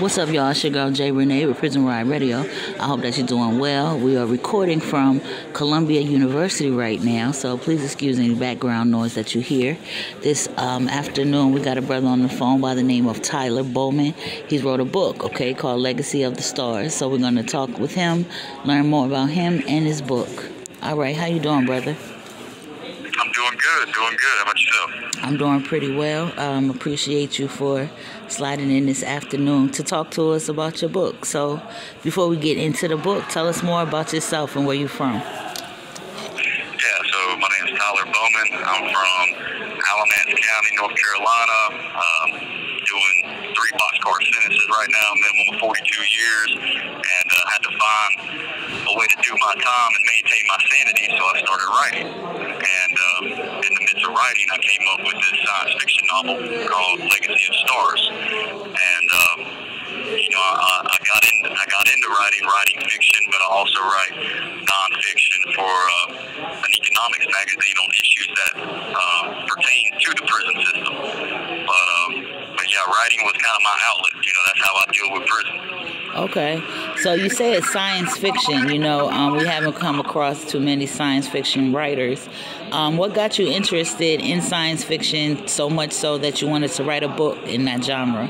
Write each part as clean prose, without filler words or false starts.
What's up, y'all? It's your girl, J. Renee with Prison Ride Radio. I hope that you're doing well. We are recording from Columbia University right now, so please excuse any background noise that you hear. This afternoon, we got a brother on the phone by the name of Tyler Bowman. He's wrote a book, called Legacy of the Stars. So we're going to talk with him, learn more about him and his book. All right, how you doing, brother? I'm doing good. How about yourself? I'm doing pretty well. Appreciate you for sliding in this afternoon to talk to us about your book. So before we get into the book, tell us more about yourself and where you're from. Yeah, so my name is Tyler Bowman. I'm from Alamance County, North Carolina. Doing 3 boxcar sentences right now, minimum of 42 years, and had to find a way to do my time and maintain my sanity, so I started writing. And in the midst of writing, I came up with this science fiction novel called Legacy of Stars. And I got into writing fiction, but I also write nonfiction for an economics magazine on issues that pertain to the prison system. But yeah, writing was kind of my outlet. That's how I deal with prison. Okay, so you say it's science fiction. We haven't come across too many science fiction writers. What got you interested in science fiction so much so that you wanted to write a book in that genre?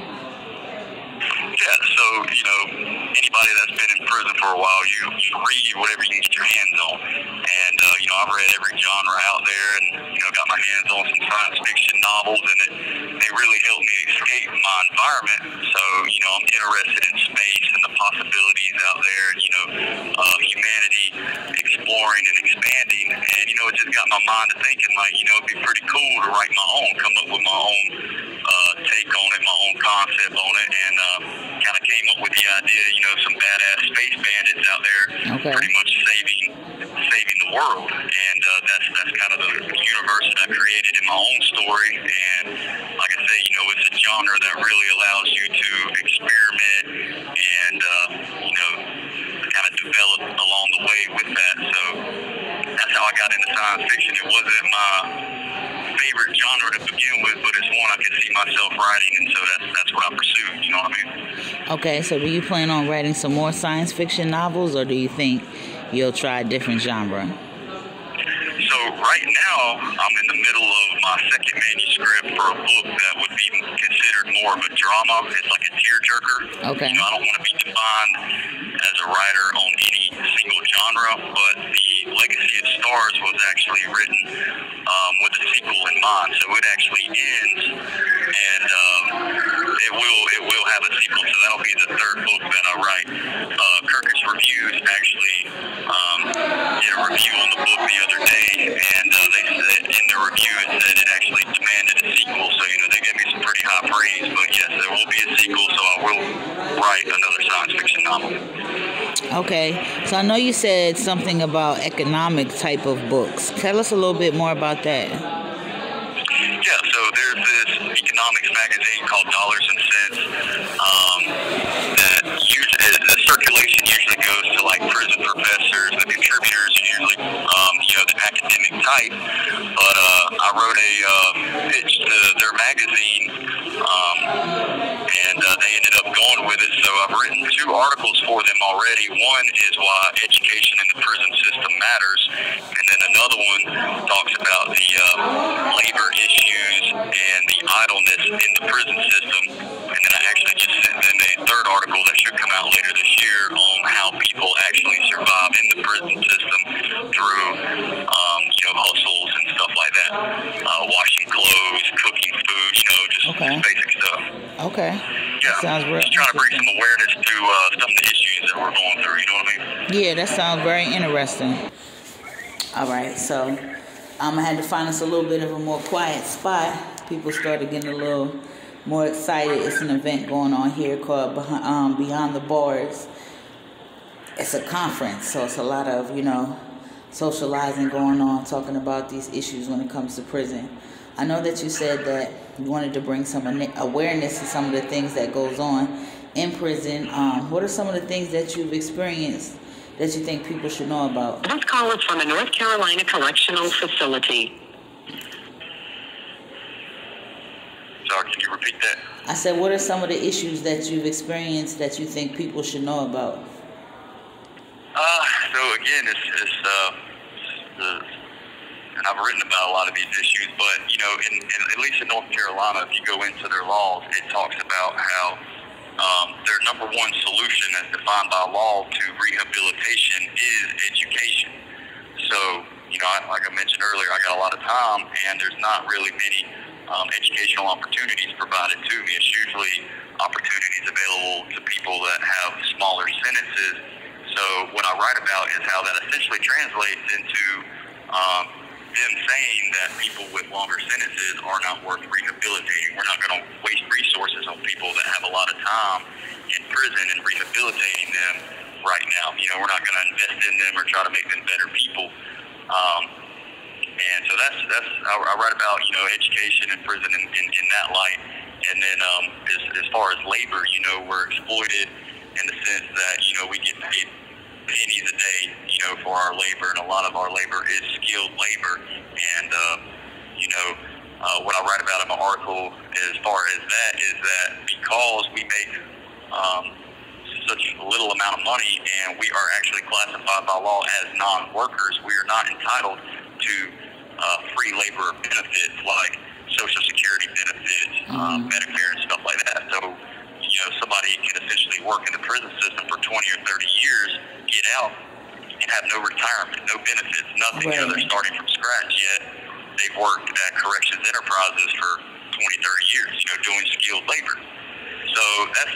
Yeah, so, anybody that's been in prison for a while, you read whatever you can get your hands on. And, I've read every genre out there and, got my hands on some science fiction novels, and they really helped me escape my environment. So, I'm interested in space and the possibilities out there, humanity exploring and expanding. And, it just got my mind to thinking, it'd be pretty cool to write my own, come up with my own take on it, my own concept on it, and kind of came up with the idea, some badass space bandits out there pretty much saving the world. And that's kind of the universe that I created in my own story. And like I say, it's a genre that really allows you to experiment and kind of develop along the way with that. So that's how I got into science fiction. It wasn't my favorite genre to begin with, but it's one I could see myself writing, and so that's what I pursued. You know what I mean? Okay, so do you plan on writing some more science fiction novels, or do you think you'll try a different genre? So right now, I'm in the middle of my second manuscript for a book that would be considered more of a drama. It's like a tearjerker. Okay. I don't want to be defined as a writer on any single genre, but the Legacy of Stars was actually written with a sequel in mind. So it actually ends, and it will have a sequel. So that'll be the third book that I write. Kirkus Reviews actually did a review on the book the other day, and they said in their review it actually demanded a sequel. So they gave me some pretty high praise. But yes, there will be a sequel. So I will write another science fiction novel. Okay, so I know you said something about economic type of books. Tell us a little bit more about that. Yeah, so there's this economics magazine called Dollars and Cents that the circulation usually goes to like prison professors. The contributors are usually the academic type. But I wrote a pitch to their magazine, and they ended up going with it. So I've written 2 articles for them already. One is why education in the prison system matters, and then another one talks about the labor issues and the idleness in the prison system. And then I actually just sent them a 3rd article that should come out later this year on how people actually survive in the prison system through hustles and stuff like that. Washing clothes, cooking food, just basic stuff. Okay. Yeah. Sounds real. Just trying to bring some awareness to some of the issues that we're going through, you know what I mean? Yeah, that sounds very interesting. All right, so I had to find us a little bit of a more quiet spot. People started getting a little more excited. It's an event going on here called Beyond the Bars. It's a conference, so it's a lot of, socializing going on, talking about these issues when it comes to prison. I know that you said that you wanted to bring some awareness to some of the things that goes on in prison. What are some of the things that you've experienced that you think people should know about? This call is from a North Carolina correctional facility. sorry, can you repeat that? I said, what are some of the issues that you've experienced that you think people should know about? So again, and I've written about a lot of these issues, but in at least in North Carolina, if you go into their laws, it talks about how their number one solution, as defined by law, to rehabilitation is education. So, like I mentioned earlier, I got a lot of time, and there's not really many educational opportunities provided to me. It's usually opportunities available to people that have smaller sentences. So what I write about is how that essentially translates into them saying that people with longer sentences are not worth rehabilitating. We're not going to waste resources on people that have a lot of time in prison and rehabilitating them right now. We're not going to invest in them or try to make them better people. And so that's I write about education and prison in that light. And then as far as labor, we're exploited in the sense that we get paid pennies a day, for our labor, and a lot of our labor is skilled labor. And what I write about in my article as far as that is that because we make such little amount of money and we are actually classified by law as non-workers, we are not entitled to free labor benefits like Social Security benefits, Medicare, and stuff like that. So, somebody can essentially work in the prison system for 20 or 30 years, get out, and have no retirement, no benefits, nothing. Right. They're starting from scratch, yet they've worked at corrections enterprises for 20, 30 years, doing skilled labor. So that's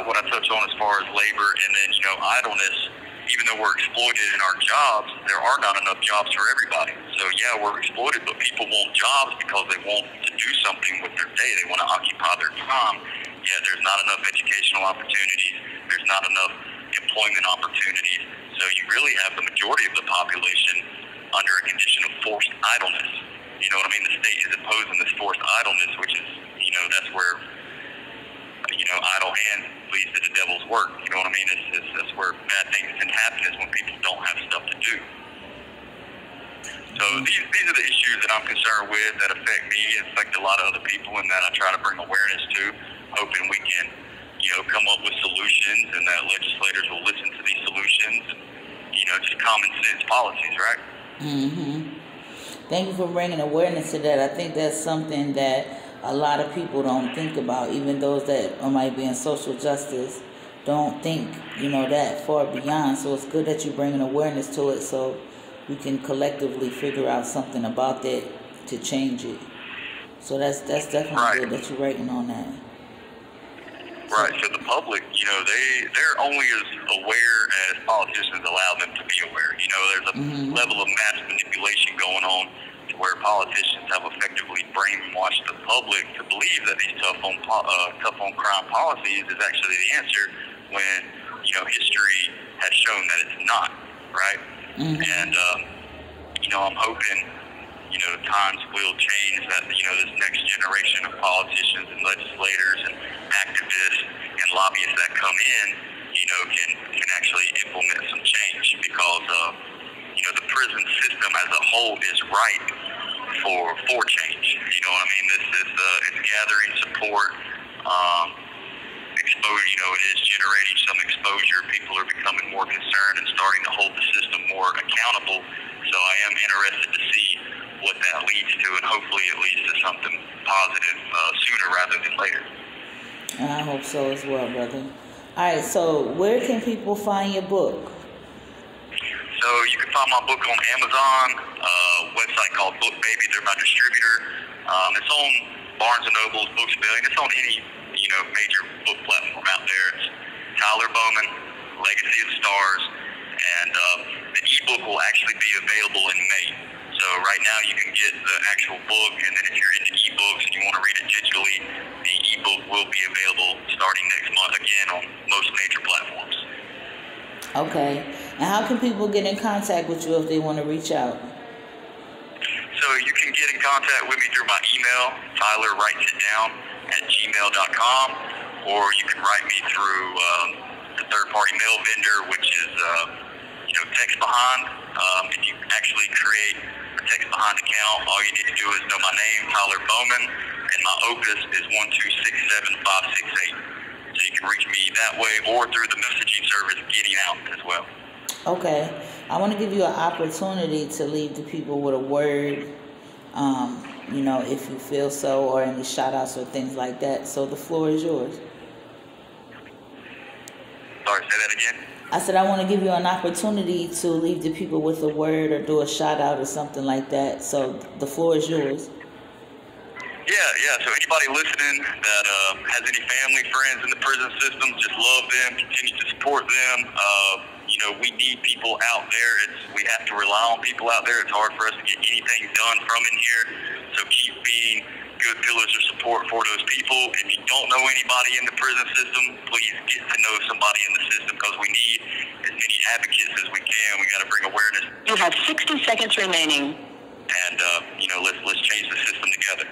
what I touch on as far as labor. And then, idleness, even though we're exploited in our jobs, there are not enough jobs for everybody. So, yeah, we're exploited, but people want jobs because they want to do something with their day. They want to occupy their time. Yeah, there's not enough educational opportunities. There's not enough employment opportunities. So you really have the majority of the population under a condition of forced idleness. You know what I mean? The state is imposing this forced idleness, which is, that's where, idle hands leads to the devil's work. You know what I mean? That's where bad things can happen, is when people don't have stuff to do. So these are the issues that I'm concerned with that affect me, affect a lot of other people, and that I try to bring awareness to, hoping we can, come up with solutions, and that legislators will listen to these solutions, and, just common sense policies, right? Thank you for bringing awareness to that. I think that's something that a lot of people don't think about. Even those that might be in social justice don't think, that far beyond. So it's good that you're bringing awareness to it, so we can collectively figure out something about that to change it. So that's definitely right. Good that you're writing on that. Right. So the public, they're only as aware as politicians allow them to be aware. There's a level of mass manipulation going on where politicians have effectively brainwashed the public to believe that these tough on crime policies is actually the answer, when history has shown that it's not. Right. And I'm hoping times will change, that this next generation of politicians and legislators and activists and lobbyists that come in can actually implement some change, because the prison system as a whole is ripe for change. You know what I mean? It's gathering support, exposure. It is generating some exposure. People are becoming more concerned and starting to hold the system more accountable. So I am interested to see what that leads to, and hopefully it leads to something positive sooner rather than later. I hope so as well, brother. All right, so where can people find your book? So you can find my book on Amazon, website called Book Baby. They're my distributor. It's on Barnes & Noble's, Books A Billion. It's on any major book platform out there. It's Tyler Bowman, Legacy of Stars, and the ebook will actually be available in May. So right now you can get the actual book, and then if you're into ebooks and you want to read it digitally, the ebook will be available starting next month, again, on most major platforms. Okay. And how can people get in contact with you if they want to reach out? So you can get in contact with me through my email, tylerwritesitdown@gmail.com, or you can write me through the third-party mail vendor, which is text behind. If you actually create a text behind account, all you need to do is know my name, Tyler Bowman, and and my Opus is 1267568. So you can reach me that way or through the messaging service Getting Out as well. Okay. I want to give you an opportunity to leave the people with a word, if you feel so, or any shout outs or things like that. So the floor is yours. Sorry, say that again? I said I want to give you an opportunity to leave the people with a word or do a shout out or something like that. So the floor is yours. Yeah. So anybody listening that has any family, friends in the prison system, just love them, continue to support them. We need people out there. We have to rely on people out there. It's hard for us to get anything done from in here. So keep being good pillars of support for those people. If you don't know anybody in the prison system, please get to know somebody in the system, because we need as many advocates as we can. We got to bring awareness. You have 60 seconds remaining. And let's change the system together.